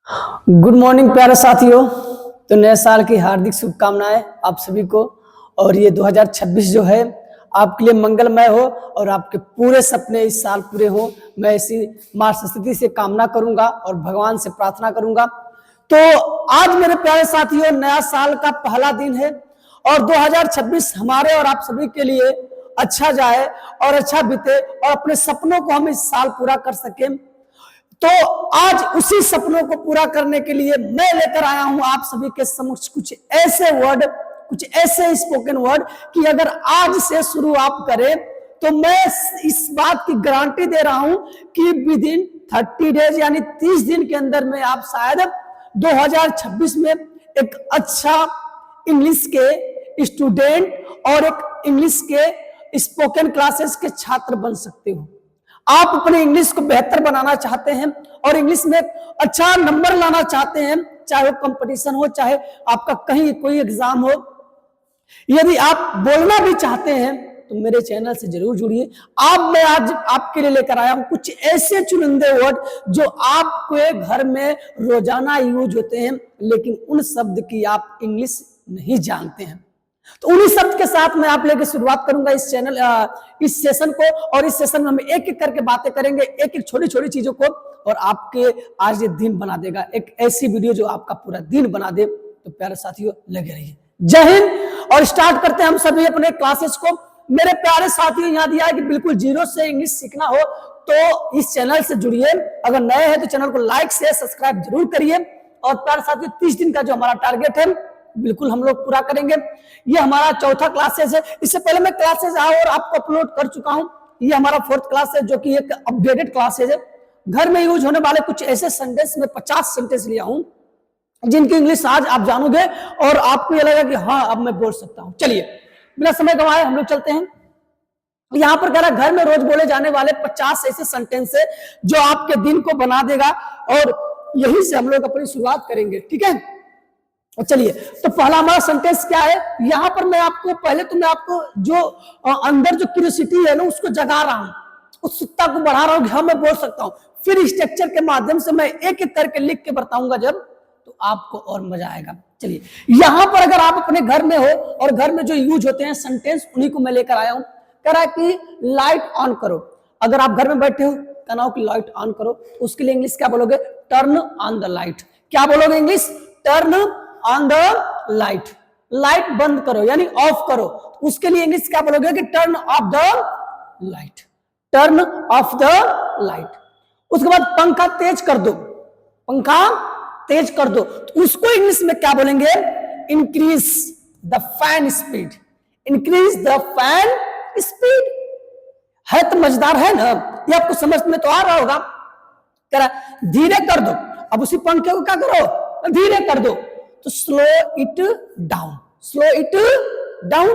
Good morning प्यारे साथियों। तो नए साल की हार्दिक शुभकामनाएं आप सभी को। और ये 2026 जो है आपके लिए मंगलमय हो और आपके पूरे सपने इस साल पूरे हो। मैं इसी मां सरस्वती से कामना करूंगा और भगवान से प्रार्थना करूंगा। तो आज मेरे प्यारे साथियों नया साल का पहला दिन है और 2026 हमारे और आप सभी के लिए अच्छा जाए और अच्छा बीते और अपने सपनों को हम इस साल पूरा कर सकें। तो आज उसी सपनों को पूरा करने के लिए मैं लेकर आया हूं आप सभी के समक्ष कुछ ऐसे वर्ड, कुछ ऐसे स्पोकन वर्ड कि अगर आज से शुरू आप करें तो मैं इस बात की गारंटी दे रहा हूं कि विद इन 30 डेज यानी 30 दिन के अंदर में आप शायद 2026 में एक अच्छा इंग्लिश के स्टूडेंट और एक इंग्लिश के स्पोकन क्लासेस के छात्र बन सकते हो। आप अपने इंग्लिश को बेहतर बनाना चाहते हैं और इंग्लिश में अच्छा नंबर लाना चाहते हैं, चाहे वो कंपटीशन हो, चाहे आपका कहीं कोई एग्जाम हो। यदि आप बोलना भी चाहते हैं तो मेरे चैनल से जरूर जुड़िए। मैं आज आपके लिए लेकर आया हूं कुछ ऐसे चुनिंदे वर्ड जो आपके घर में रोजाना यूज होते हैं, लेकिन उन शब्द की आप इंग्लिश नहीं जानते हैं। तो उन्हीं शब्द के साथ मैं आप लेके शुरुआत करूंगा इस सेशन को। और इस सेशन में हम एक एक करके बातें करेंगे, एक एक छोटी छोटी चीजों को, और आपके आज ये दिन बना देगा, एक ऐसी वीडियो जो आपका पूरा दिन बना दे। तो प्यारे साथियों लगे रहिए। जय हिंद। और स्टार्ट करते हैं हम सभी अपने क्लासेस को। मेरे प्यारे साथियों यहाँ दिया है कि बिल्कुल जीरो से इंग्लिश सीखना हो तो इस चैनल से जुड़िए। अगर नए हैं तो चैनल को लाइक शेयर सब्सक्राइब जरूर करिए। और प्यारे साथियों 30 दिन का जो हमारा टारगेट है बिल्कुल हम लोग पूरा करेंगे। ये हमारा चौथा क्लासेस है। इससे पहले मैं क्लासेस और आपको अपलोड कर चुका हूं। ये हमारा 4th क्लास है जो कि एक अपडेटेड क्लासेस है। घर में यूज होने वाले कुछ ऐसे सेंटेंस में 50 सेंटेंस लिया हूं जिनकी इंग्लिश आज आप जानोगे और आपको ये लगेगा कि हाँ अब मैं बोल सकता हूं। चलिए बिना समय गंवाए हम लोग चलते हैं। यहां पर कह रहा घर में रोज बोले जाने वाले 50 ऐसे सेंटेंस है जो आपके दिन को बना देगा और यही से हम लोग अपनी शुरुआत करेंगे। ठीक है, और चलिए तो पहला हमारा सेंटेंस क्या है। यहां पर मैं आपको जो अंदर जो क्यूरियोसिटी है ना उसको जगा रहा हूं, उत्सुकता को बढ़ा रहा हूं कि हाँ मैं बोल सकता हूं। फिर स्ट्रक्चर के माध्यम से मैं एक एक करके लिख के बताऊंगा जब, तो आपको और मजा आएगा। चलिए यहां पर अगर आप अपने घर में हो और घर में जो यूज होते हैं सेंटेंस उन्हीं को मैं लेकर आया हूं। कह रहा है कि लाइट ऑन करो। अगर आप घर में बैठे हो कहना हो कि लाइट ऑन करो, तो उसके लिए इंग्लिश क्या बोलोगे? Turn on the light. क्या बोलोगे English? Turn on the light. Light बंद करो यानी ऑफ करो, उसके लिए इंग्लिश क्या बोलोगे? कि turn off the light. Turn off the light. उसके बाद पंखा तेज कर दो। पंखा तेज कर दो, तो उसको इंग्लिश में क्या बोलेंगे? Increase the fan speed. Increase the fan speed. है तो मजेदार है ना, ये आपको समझ में तो आ रहा होगा। कह रहा धीरे कर दो। अब उसी पंखे को क्या करो? धीरे कर दो, तो slow it down. Slow it down.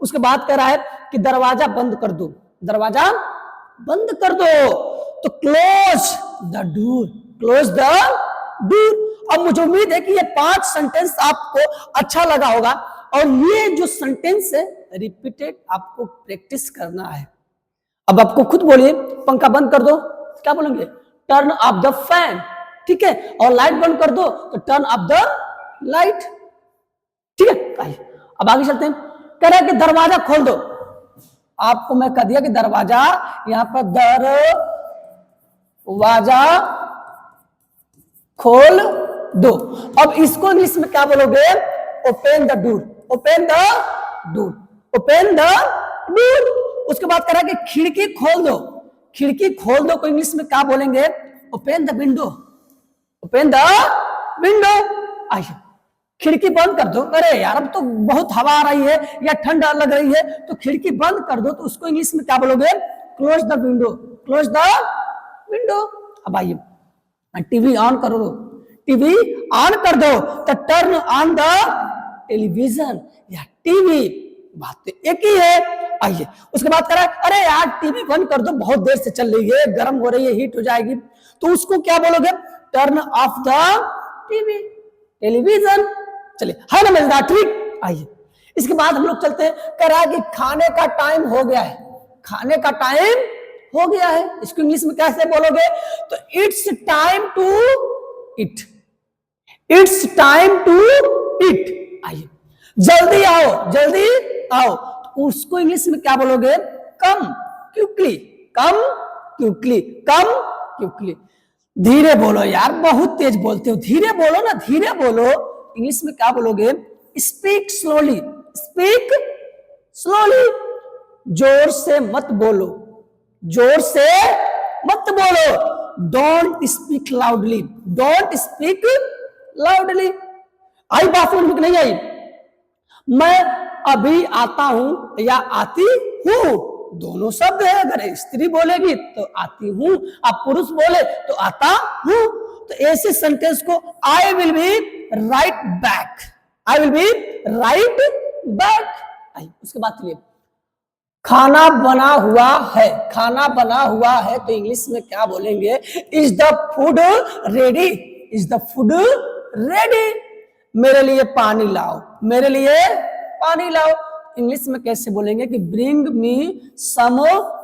उसके बाद कह रहा है कि दरवाजा बंद कर दो। दरवाजा बंद कर दो, तो close the door. Close the door. अब मुझे उम्मीद है कि ये 5 सेंटेंस आपको अच्छा लगा होगा और ये जो सेंटेंस है रिपीटेड आपको प्रैक्टिस करना है। अब आपको खुद बोलिए, पंखा बंद कर दो क्या बोलेंगे? Turn off the fan. ठीक है, और लाइट बंद कर दो तो टर्न ऑफ द लाइट। ठीक है, अब आगे चलते हैं। कह रहा है कि दरवाजा खोल दो। आपको मैं कह दिया कि दरवाजा, यहां पर दरवाजा खोल दो। अब इसको इंग्लिश में क्या बोलोगे? Open the door. Open the door. Open the door. उसके बाद कह रहा है कि खिड़की खोल दो। खिड़की खोल दो को इंग्लिश में क्या बोलेंगे? Open the window. Open the window. आइए खिड़की बंद कर दो। अरे यार अब तो बहुत हवा आ रही है या ठंडा लग रही है, तो खिड़की बंद कर दो, तो उसको इंग्लिश में क्या बोलोगे? Close the window. Close the window. अब आइए टीवी ऑन करो। टीवी ऑन कर दो, तो टर्न ऑन द टेलीविजन या टीवी। बात तो एक ही है। आइए उसके बाद कह रहा है अरे यार टीवी बंद कर दो, बहुत देर से चल रही है, गर्म हो रही है, हीट हो जाएगी, तो उसको क्या बोलोगे? Turn off the TV. Television. चलिए है ना मजेदार? ठीक। आइए इसके बाद हम लोग चलते हैं। कह रहा है कि खाने का टाइम हो गया है। खाने का टाइम हो गया है, इसको इंग्लिश में कैसे बोलोगे? तो it's time to it. It's time to eat. आइए, जल्दी आओ, जल्दी आओ। तो उसको इंग्लिश में क्या बोलोगे? कम क्विकली, कम क्विकली, कम क्विकली। धीरे बोलो यार, बहुत तेज बोलते हो, धीरे बोलो ना, धीरे बोलो। इंग्लिश में क्या बोलोगे? Speak slowly, speak slowly. जोर से मत बोलो, जोर से मत बोलो। Don't speak loudly, don't speak loudly. आई बात समझ में नहीं आई? मैं अभी आता हूं या आती हूं, दोनों शब्द है। अगर स्त्री बोलेगी तो आती हूं, अब पुरुष बोले तो आता हूं। तो ऐसे सेंटेंस को I will be right back, I will be right back. उसके बाद चलिए, खाना बना हुआ है, खाना बना हुआ है तो इंग्लिश में क्या बोलेंगे? Is the food ready, is the food ready. मेरे लिए पानी लाओ, मेरे लिए पानी लाओ। इंग्लिश में कैसे बोलेंगे कि bring me some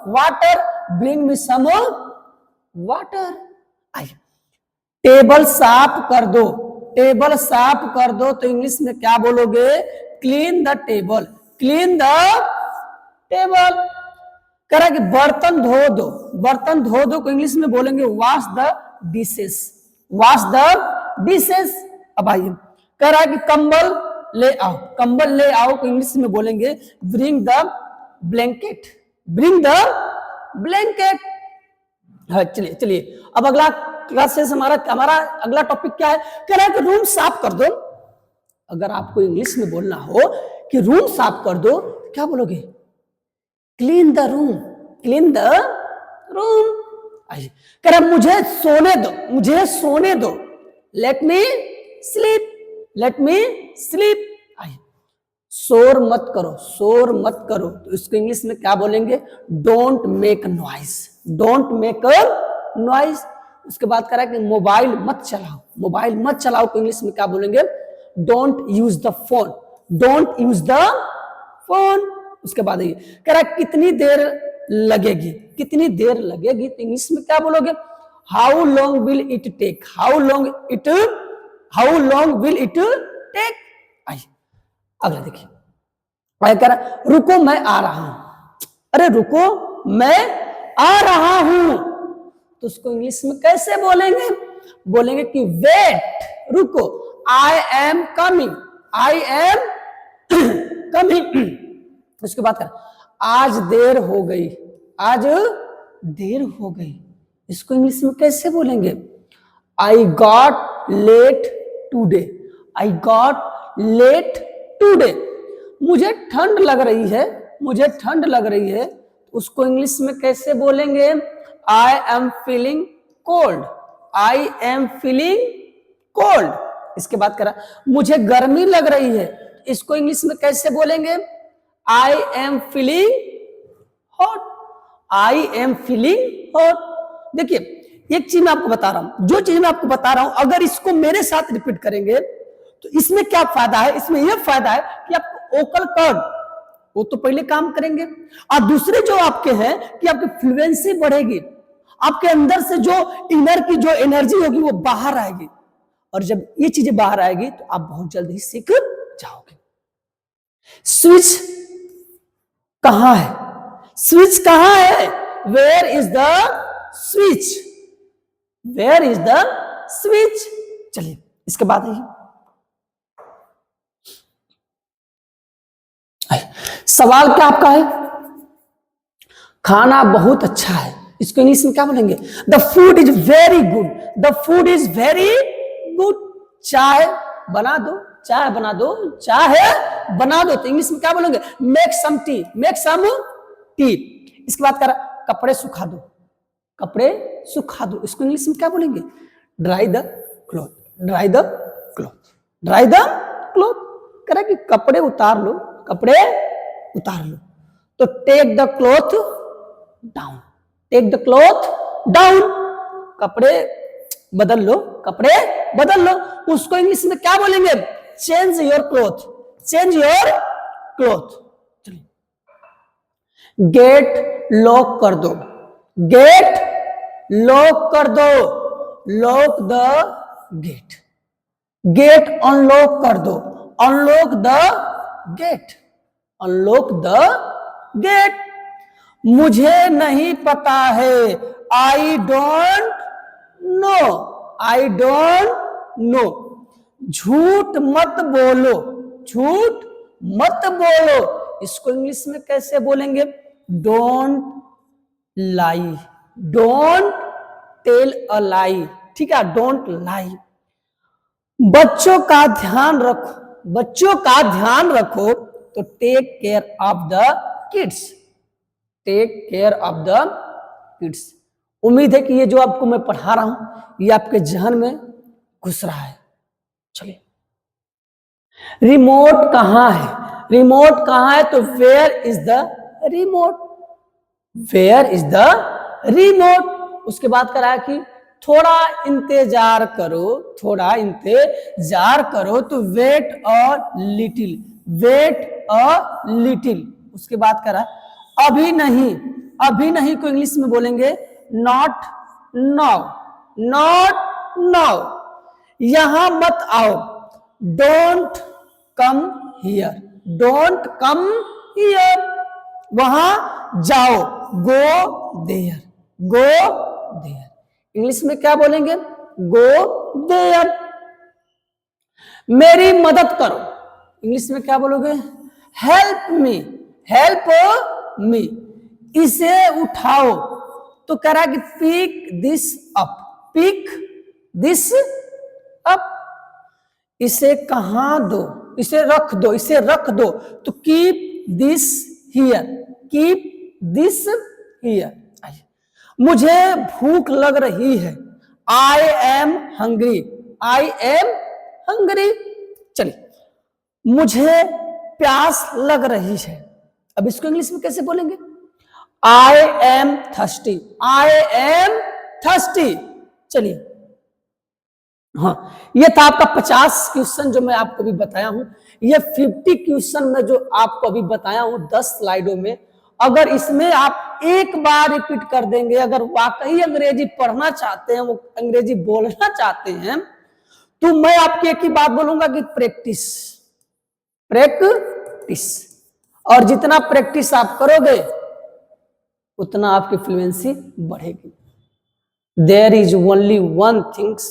water, bring me some water. आइए, टेबल साफ कर दो, टेबल साफ कर दो तो इंग्लिश में क्या बोलोगे? Clean the table, clean the table. कह रहा है कि बर्तन धो दो, बर्तन धो दो को इंग्लिश में बोलेंगे wash the dishes, wash the dishes. अब आइए, कह रहा है कि कंबल ले आओ, कंबल ले आओ को इंग्लिश में बोलेंगे bring the blanket, bring the blanket. हाँ, चलिए चलिए, अब अगला क्लासेस हमारा हमारा अगला टॉपिक क्या है? कह रहा है कि रूम साफ कर दो। अगर आपको इंग्लिश में बोलना हो कि रूम साफ कर दो, क्या बोलोगे? Clean the room, clean the room. आइए, कह रहा मुझे सोने दो, मुझे सोने दो। Let me sleep, let me sleep. आइए, शोर मत करो, शोर मत करो तो इसको इंग्लिश में क्या बोलेंगे? Don't make noise, don't make noise. उसके बाद कह रहा है कि मोबाइल मत चलाओ, मोबाइल मत चलाओ तो इंग्लिश में क्या बोलेंगे? Don't use the phone, don't use the phone. उसके बाद ये कह रहा है कितनी देर लगेगी, कितनी देर लगेगी तो इंग्लिश में क्या बोलोगे? How long will it take, how long it, how long will it take. आइए अगला देखिए, कह रहा रुको मैं आ रहा हूं। अरे रुको मैं आ रहा हूं तो उसको इंग्लिश में कैसे बोलेंगे? बोलेंगे कि वेट, रुको, I am coming, I am coming. उसके बाद कर आज देर हो गई, आज देर हो गई, इसको इंग्लिश में कैसे बोलेंगे? I got late today, I got late today. मुझे ठंड लग रही है, मुझे ठंड लग रही है, उसको इंग्लिश में कैसे बोलेंगे? I am feeling cold, I am feeling cold. इसके बाद करा मुझे गर्मी लग रही है, इसको इंग्लिश में कैसे बोलेंगे? I am feeling hot, I am feeling hot. देखिए एक चीज मैं आपको बता रहा हूं, जो चीज मैं आपको बता रहा हूं अगर इसको मेरे साथ रिपीट करेंगे तो इसमें क्या फायदा है? इसमें यह फायदा है कि आपको वोकल कॉर्ड वो तो पहले काम करेंगे, और दूसरे जो आपके हैं कि आपकी फ्लुएंसी बढ़ेगी, आपके अंदर से जो इनर की जो एनर्जी होगी वो बाहर आएगी, और जब ये चीजें बाहर आएगी तो आप बहुत जल्दी ही सीख जाओगे। स्विच कहां है? स्विच कहां है? Where is the switch, where is the switch. चलिए इसके बाद सवाल क्या आपका है? खाना बहुत अच्छा है, इसको इंग्लिश में क्या बोलेंगे? The food is very good, the food is very good. चाय बना दो, चाय बना दो, चाय बना दो तो इंग्लिश में क्या बोलेंगे? Make some tea, make some tea. इसके बाद कर कपड़े सुखा दो, कपड़े सुखा दो, इसको इंग्लिश में क्या बोलेंगे? Dry the cloth, dry the cloth, dry the cloth. कह कि कपड़े उतार लो, कपड़े उतार लो तो take the cloth down, take the cloth down. कपड़े बदल लो, कपड़े बदल लो, उसको इंग्लिश में क्या बोलेंगे? Change your cloth, change your cloth. चलिए गेट लॉक कर दो, गेट लॉक कर दो, lock the gate. Gate unlock कर दो, unlock the gate, unlock the gate. मुझे नहीं पता है, I don't know, I don't know. झूठ मत बोलो, झूठ मत बोलो। इसको इंग्लिश में कैसे बोलेंगे? Don't lie, don't tell a lie, ठीक है, डोंट लाई। बच्चों का ध्यान रखो, बच्चों का ध्यान रखो, तो take care of the kids, take care of the kids. उम्मीद है कि ये जो आपको मैं पढ़ा रहा हूं ये आपके जहन में घुस रहा है। चलिए, रिमोट कहां है? रिमोट कहां है? तो where is the remote, where is the remote. उसके बाद करा कि थोड़ा इंतजार करो, थोड़ा इंतजार करो, तो wait a little, wait a little. उसके बाद करा अभी नहीं, अभी नहीं को इंग्लिश में बोलेंगे नॉट नाउ, नॉट नाउ। यहां मत आओ, don't come here, don't come here. वहां जाओ, go there, go there. English में क्या बोलेंगे? Go there. मेरी मदद करो, इंग्लिश में क्या बोलोगे? Help me, help me. इसे उठाओ, तो कह रहा है कि pick this up, pick this up. इसे कहां दो, इसे रख दो, इसे रख दो, तो keep this here, keep this here. मुझे भूख लग रही है, I am hungry, I am hungry. चलिए, मुझे प्यास लग रही है, अब इसको इंग्लिश में कैसे बोलेंगे? I am thirsty, I am thirsty. चलिए, हाँ, ये था आपका 50 क्वेश्चन जो मैं आपको भी बताया हूं। ये 50 क्वेश्चन में जो आपको अभी बताया हूं 10 स्लाइडों में, अगर इसमें आप एक बार रिपीट कर देंगे, अगर वाकई अंग्रेजी पढ़ना चाहते हैं, वो अंग्रेजी बोलना चाहते हैं, तो मैं आपकी एक ही बात बोलूंगा कि प्रैक्टिस, प्रैक्टिस। और जितना प्रैक्टिस आप करोगे उतना आपकी फ्लुएंसी बढ़ेगी। There is only one things,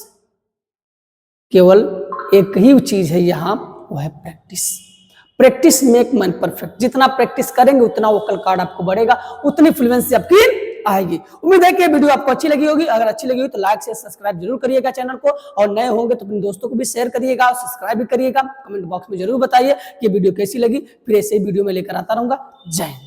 केवल एक ही चीज है यहां, वो है practice. Practice make man perfect. जितना प्रैक्टिस करेंगे उतना वोकल कार्ड आपको बढ़ेगा, उतनी फ्लुएंसी आपकी आएगी। उम्मीद है कि ये वीडियो आपको अच्छी लगी होगी। अगर अच्छी लगी हो तो लाइक से सब्सक्राइब जरूर करिएगा चैनल को, और नए होंगे तो अपने दोस्तों को भी शेयर करिएगा और सब्सक्राइब भी करिएगा। कमेंट बॉक्स में जरूर बताइए कि वीडियो कैसी लगी, फिर ऐसे ही वीडियो में लेकर आता रहूंगा। जय हिंद।